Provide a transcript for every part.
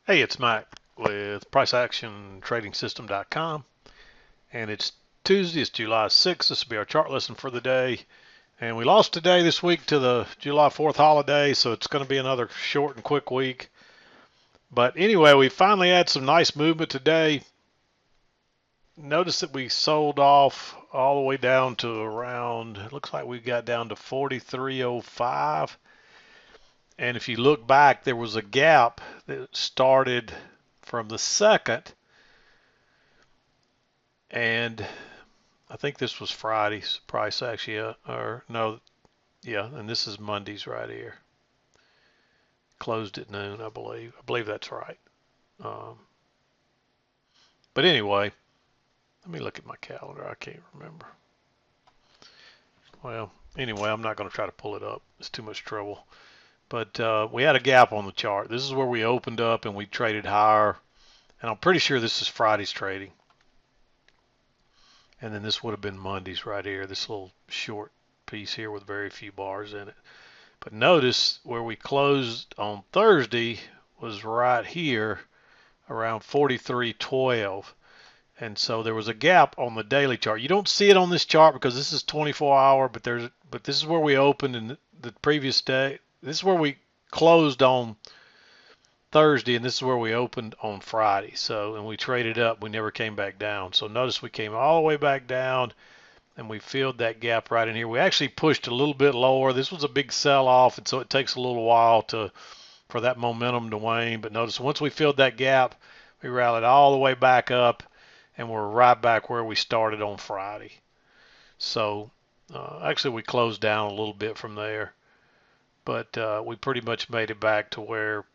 Hey, it's Mike with PriceActionTradingSystem.com, and it's Tuesday. It's July 6th. This will be our chart lesson for the day. And we lost today this week to the July 4th holiday, so it's going to be another short and quick week. But anyway, we finally had some nice movement today. Notice that we sold off all the way down to around, it looks like we got down to 43.05. And if you look back, there was a gap that started from the second, and I think this was Friday's price actually, or no, yeah, and this is Monday's right here. Closed at noon, I believe. I believe that's right. Um, but anyway, let me look at my calendar. I can't remember. Well, anyway, I'm not going to try to pull it up. It's too much trouble. But we had a gap on the chart. This is where we opened up and we traded higher. And I'm pretty sure this is Friday's trading. And then this would have been Monday's right here. This little short piece here with very few bars in it. But notice where we closed on Thursday was right here around 43.12. And so there was a gap on the daily chart. You don't see it on this chart because this is 24 hour, but this is where we opened in the previous day. This is where we closed on Thursday, and this is where we opened on Friday. So, and we traded up. We never came back down. So notice we came all the way back down, and we filled that gap right in here. We actually pushed a little bit lower. This was a big sell-off, and so it takes a little while for that momentum to wane. But notice once we filled that gap, we rallied all the way back up, and we're right back where we started on Friday. So actually we closed down a little bit from there, but we pretty much made it back to where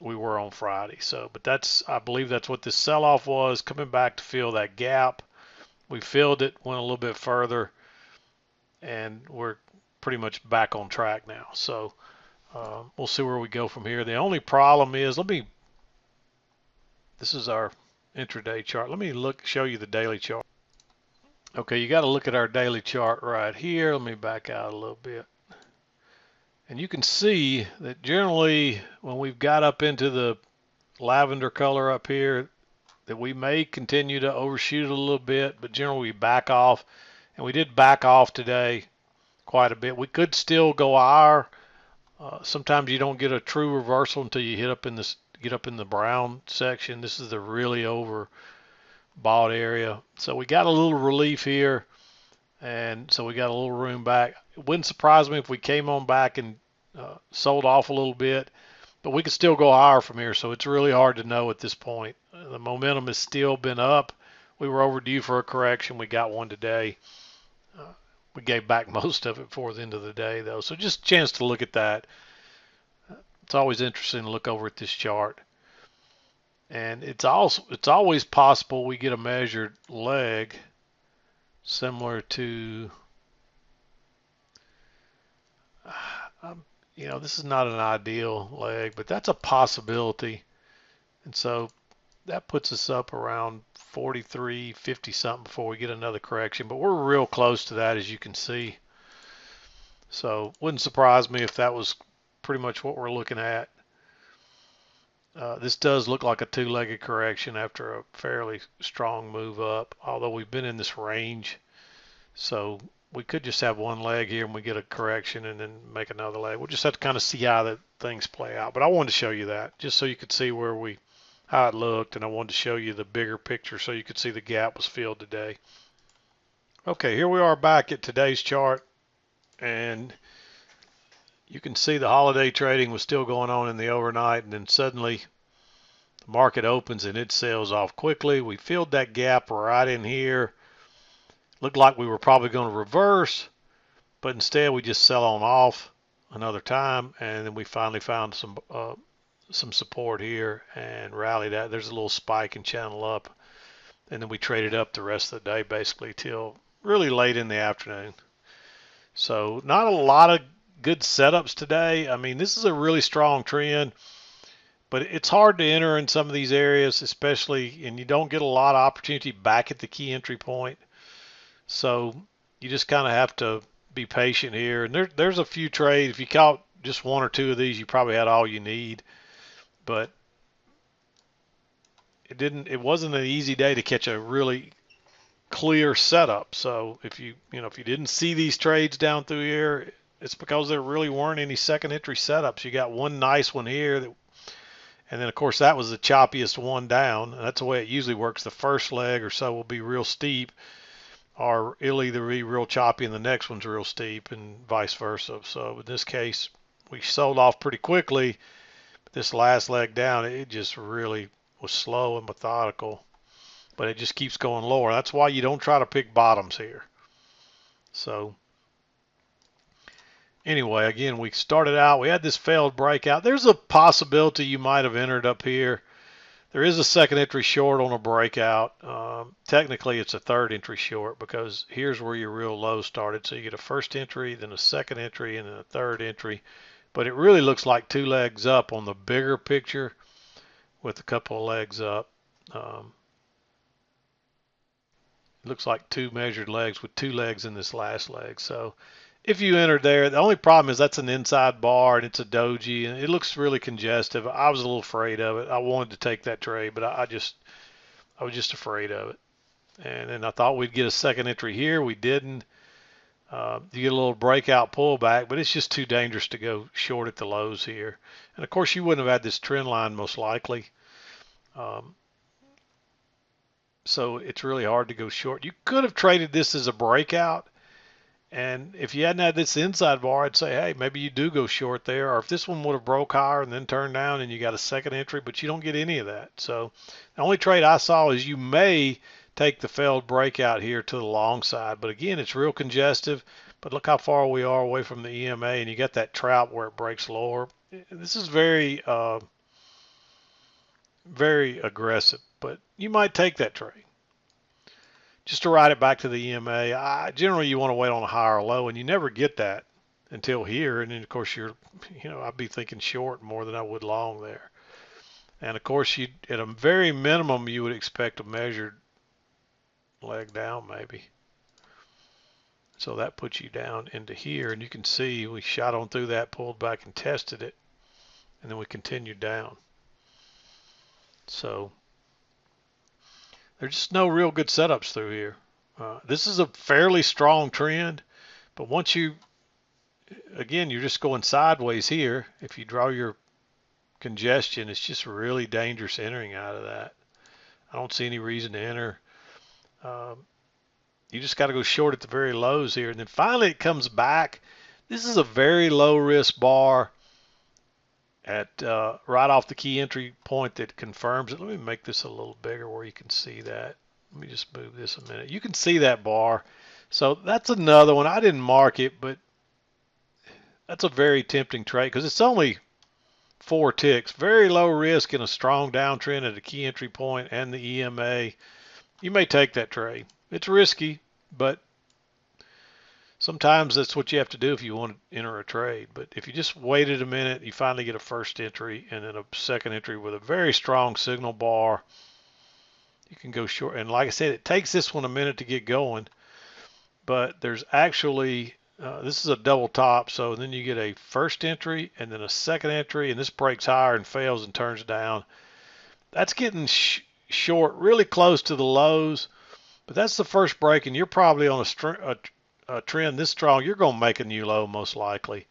we were on Friday. So, but I believe that's what this sell-off was, coming back to fill that gap. We filled it, went a little bit further, and we're pretty much back on track now. So we'll see where we go from here. The only problem is, this is our intraday chart. Let me show you the daily chart. Okay, you got to look at our daily chart right here. Let me back out a little bit. And you can see that generally when we've got up into the lavender color up here, that we may continue to overshoot a little bit, but generally we back off. And we did back off today quite a bit. We could still go higher. Sometimes you don't get a true reversal until you get up in the brown section. This is the really overbought area. So we got a little relief here, and so we got a little room back. It wouldn't surprise me if we came on back and sold off a little bit, but we could still go higher from here. So it's really hard to know at this point. The momentum has still been up. We were overdue for a correction. We got one today. We gave back most of it before the end of the day, though. So just a chance to look at that. It's always interesting to look over at this chart. And it's always possible we get a measured leg similar to, this is not an ideal leg, but that's a possibility. And so that puts us up around 43.50 something before we get another correction. But we're real close to that, as you can see. So wouldn't surprise me if that was pretty much what we're looking at. This does look like a two-legged correction after a fairly strong move up, although we've been in this range. So we could just have one leg here and we get a correction and then make another leg. We'll just have to kind of see how the things play out. But I wanted to show you that just so you could see how it looked, and I wanted to show you the bigger picture so you could see the gap was filled today. Okay, here we are back at today's chart, and you can see the holiday trading was still going on in the overnight, and then suddenly the market opens and it sells off quickly. We filled that gap right in here. Looked like we were probably going to reverse, but instead we just sell on off another time, and then we finally found some support here and rallied that. There's a little spike and channel up, and then we traded up the rest of the day basically till really late in the afternoon. So not a lot of good setups today. I mean, this is a really strong trend, but it's hard to enter in some of these areas, especially, and you don't get a lot of opportunity back at the key entry point. So you just kind of have to be patient here. And there's a few trades. If you caught just one or two of these, you probably had all you need. But it wasn't an easy day to catch a really clear setup. So if you didn't see these trades down through here, it's because there really weren't any second entry setups. You got one nice one here, and then of course that was the choppiest one down. And that's the way it usually works. The first leg or so will be real steep, or it'll either be real choppy and the next one's real steep, and vice versa. So in this case, we sold off pretty quickly. But this last leg down, it just really was slow and methodical, but it just keeps going lower. That's why you don't try to pick bottoms here. So anyway, again, we started out, we had this failed breakout. There's a possibility you might have entered up here. There is a second entry short on a breakout. Technically, it's a third entry short because here's where your real low started. So you get a first entry, then a second entry, and then a third entry. But it really looks like two legs up on the bigger picture with a couple of legs up. It looks like two measured legs with two legs in this last leg. So if you entered there, the only problem is that's an inside bar and it's a doji and it looks really congestive. I was a little afraid of it. I wanted to take that trade, but I was just afraid of it. And then I thought we'd get a second entry here. We didn't. You get a little breakout pullback, but it's just too dangerous to go short at the lows here. And of course, you wouldn't have had this trend line most likely. So it's really hard to go short. You could have traded this as a breakout. And if you hadn't had this inside bar, I'd say, hey, maybe you do go short there. Or if this one would have broke higher and then turned down and you got a second entry, but you don't get any of that. So the only trade I saw is you may take the failed breakout here to the long side. But again, it's real congestive. But look how far we are away from the EMA, and you get that trap where it breaks lower. This is very, very aggressive, but you might take that trade. Just to ride it back to the EMA, generally you want to wait on a higher low, and you never get that until here. And then, of course, I'd be thinking short more than I would long there. And, of course, at a very minimum, you would expect a measured leg down maybe. So that puts you down into here, and you can see we shot on through that, pulled back and tested it, and then we continued down. So there's just no real good setups through here. This is a fairly strong trend, but once again, you're just going sideways here. If you draw your congestion, it's just really dangerous entering out of that. I don't see any reason to enter. You just got to go short at the very lows here. And then finally it comes back. This is a very low risk bar at right off the key entry point that confirms it. Let me make this a little bigger where you can see that. Let me just move this a minute. You can see that bar. So that's another one. I didn't mark it, but that's a very tempting trade because it's only 4 ticks. Very low risk in a strong downtrend at a key entry point and the EMA. You may take that trade. It's risky, but sometimes that's what you have to do if you want to enter a trade. But if you just waited a minute, you finally get a first entry and then a second entry with a very strong signal bar, you can go short. And like I said, it takes this one a minute to get going, but there's actually, this is a double top, so then you get a first entry and then a second entry, and this breaks higher and fails and turns down. That's getting short really close to the lows, but that's the first break, and you're probably on a trend this strong. You're going to make a new low most likely.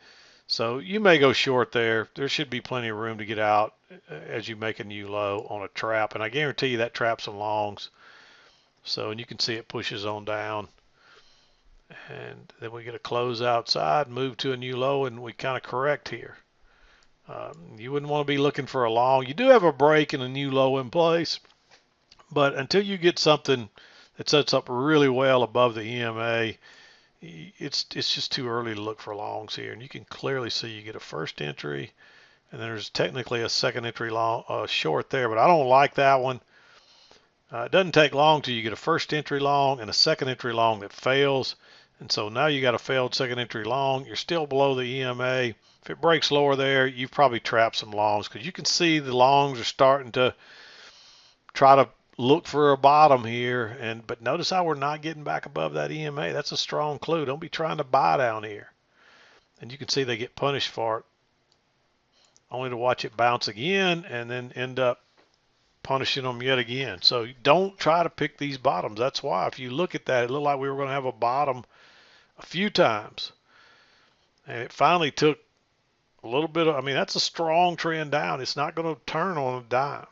So you may go short there. There should be plenty of room to get out as you make a new low on a trap, and I guarantee you that trap's some longs. So, and you can see it pushes on down, and then we get a close outside, move to a new low, and we kind of correct here. You wouldn't want to be looking for a long. You do have a break and a new low in place, but until you get something that sets up really well above the EMA, it's just too early to look for longs here. And you can clearly see you get a first entry, and there's technically a second entry long short there, but I don't like that one. It doesn't take long till you get a first entry long and a second entry long that fails. And so now you got a failed second entry long. You're still below the EMA. If it breaks lower there, you've probably trapped some longs, because you can see the longs are starting to try to look for a bottom here. But notice how we're not getting back above that EMA. That's a strong clue. Don't be trying to buy down here. And you can see they get punished for it, only to watch it bounce again and then end up punishing them yet again. So don't try to pick these bottoms. That's why if you look at that, it looked like we were going to have a bottom a few times. And it finally took a little bit of, I mean, that's a strong trend down. It's not going to turn on a dime,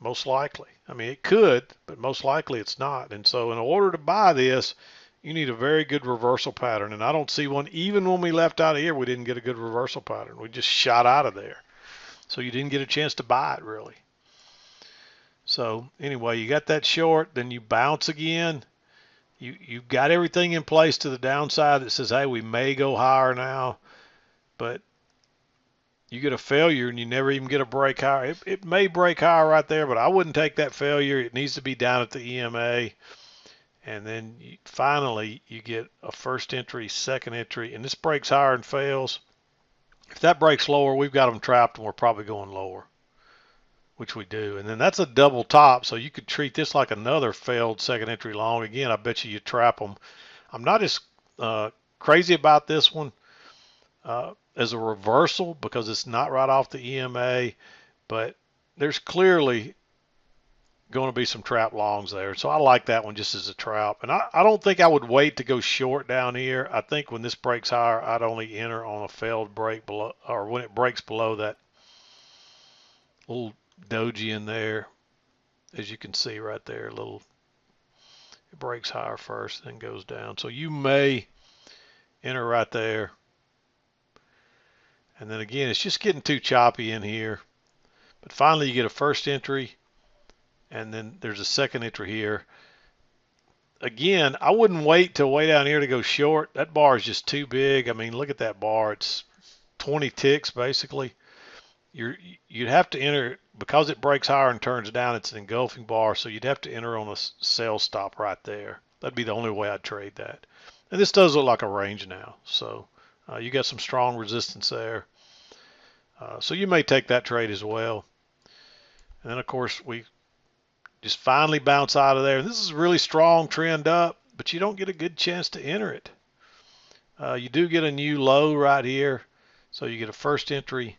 most likely. I mean, it could, but most likely it's not. And so in order to buy this, you need a very good reversal pattern. And I don't see one. Even when we left out of here, we didn't get a good reversal pattern. We just shot out of there. So you didn't get a chance to buy it, really. So anyway, you got that short, then you bounce again. You've got everything in place to the downside that says, hey, we may go higher now, but you get a failure and you never even get a break higher. It may break higher right there, but I wouldn't take that failure. It needs to be down at the EMA. And then finally you get a first entry, second entry, and this breaks higher and fails. If that breaks lower, we've got them trapped and we're probably going lower, which we do. And then that's a double top, so you could treat this like another failed second entry long. Again, I bet you trap them. I'm not as crazy about this one as a reversal because it's not right off the EMA, but there's clearly going to be some trap longs there. So I like that one just as a trap. And I don't think I would wait to go short down here. I think when this breaks higher, I'd only enter on a failed break below, or when it breaks below that little doji in there, as you can see right there, it breaks higher first, then goes down. So you may enter right there. And then again, it's just getting too choppy in here. But finally you get a first entry, and then there's a second entry here. Again, I wouldn't wait till way down here to go short. That bar is just too big. I mean, look at that bar. It's 20 ticks basically. You'd have to enter, because it breaks higher and turns down, it's an engulfing bar, so you'd have to enter on a sell stop right there. That'd be the only way I'd trade that. And this does look like a range now, so you got some strong resistance there. So you may take that trade as well. And then of course we just finally bounce out of there. And this is a really strong trend up, but you don't get a good chance to enter it. You do get a new low right here, so you get a first entry,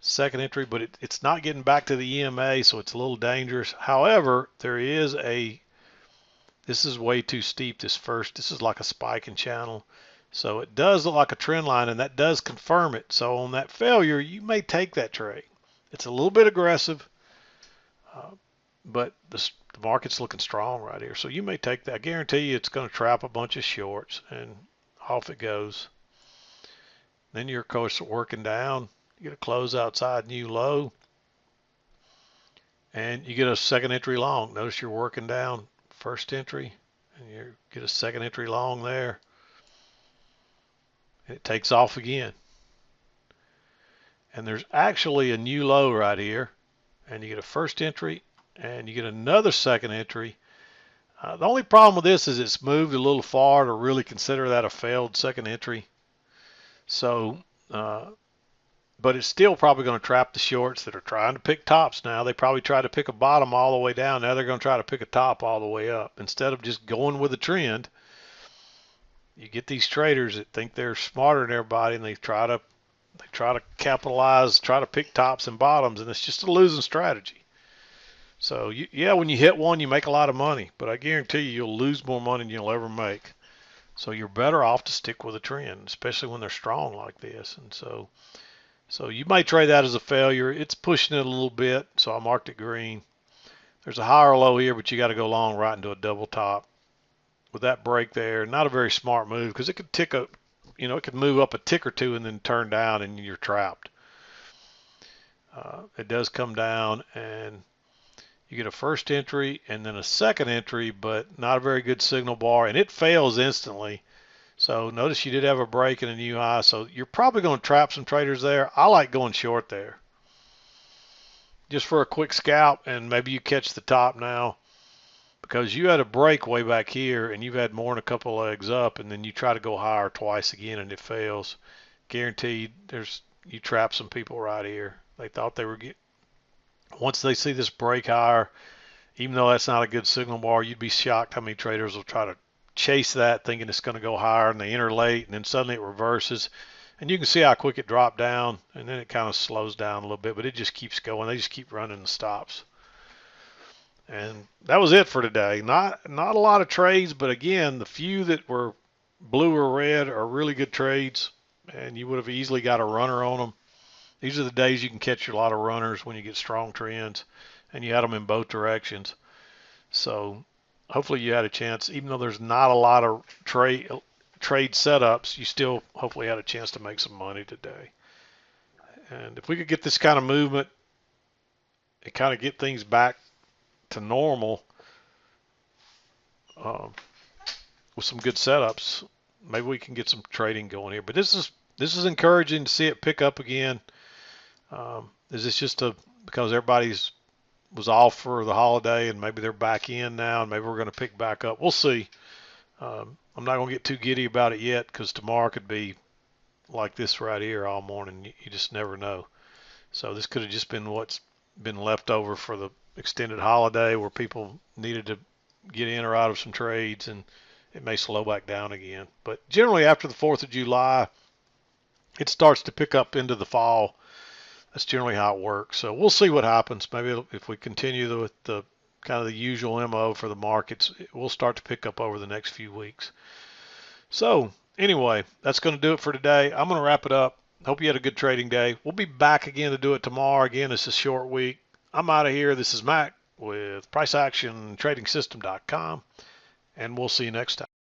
second entry, but it's not getting back to the EMA, so it's a little dangerous. However, this is way too steep, this is like a spiking channel. So it does look like a trend line, and that does confirm it. So on that failure, you may take that trade. It's a little bit aggressive, but the market's looking strong right here. So you may take that. I guarantee you it's going to trap a bunch of shorts, and off it goes. Then you're, of course, working down. You get a close outside new low, and you get a second entry long. Notice you're working down first entry, and you get a second entry long there. And it takes off again. And there's actually a new low right here, and you get a first entry, and you get another second entry. The only problem with this is it's moved a little far to really consider that a failed second entry. So, but it's still probably going to trap the shorts that are trying to pick tops now. They probably tried to pick a bottom all the way down. Now they're going to try to pick a top all the way up. Instead of just going with the trend, you get these traders that think they're smarter than everybody, and they try to capitalize, try to pick tops and bottoms, and it's just a losing strategy. So yeah, when you hit one, you make a lot of money, but I guarantee you'll lose more money than you'll ever make. So you're better off to stick with a trend, especially when they're strong like this. And so you may trade that as a failure. It's pushing it a little bit, so I marked it green. There's a higher low here, but you got to go long right into a double top. With that break there, not a very smart move, because it could tick up, it could move up a tick or two and then turn down, and you're trapped. It does come down, and you get a first entry and then a second entry, but not a very good signal bar, and it fails instantly. So notice you did have a break and a new high, so you're probably going to trap some traders there. I like going short there, just for a quick scalp, and maybe you catch the top now, because you had a break way back here, and you've had more than a couple legs up, and then you try to go higher twice again, and it fails. Guaranteed, you trap some people right here. They thought they were once they see this break higher, even though that's not a good signal bar, you'd be shocked how many traders will try to chase that thinking it's going to go higher, and they enter late, and then suddenly it reverses. And you can see how quick it dropped down, and then it kind of slows down a little bit, but it just keeps going. They just keep running the stops. And that was it for today. Not a lot of trades, but again, the few that were blue or red are really good trades, and you would have easily got a runner on them. These are the days you can catch a lot of runners when you get strong trends, and you had them in both directions. So hopefully you had a chance, even though there's not a lot of trade setups, you still hopefully had a chance to make some money today. And if we could get this kind of movement and kind of get things back to normal um, with some good setups, maybe we can get some trading going here. But this is encouraging to see it pick up again. Is this just because everybody's was off for the holiday and maybe they're back in now and maybe we're going to pick back up? We'll see. I'm not going to get too giddy about it yet because tomorrow could be like this right here all morning. You just never know. So this could have just been what's been left over for the extended holiday where people needed to get in or out of some trades, and it may slow back down again. But generally after the 4th of July, it starts to pick up into the fall. That's generally how it works. So we'll see what happens. Maybe if we continue with the kind of the usual MO for the markets, we'll start to pick up over the next few weeks. So anyway, that's going to do it for today. I'm going to wrap it up. Hope you had a good trading day. We'll be back again to do it tomorrow. Again, it's a short week. I'm out of here. This is Mac with PriceActionTradingSystem.com, and we'll see you next time.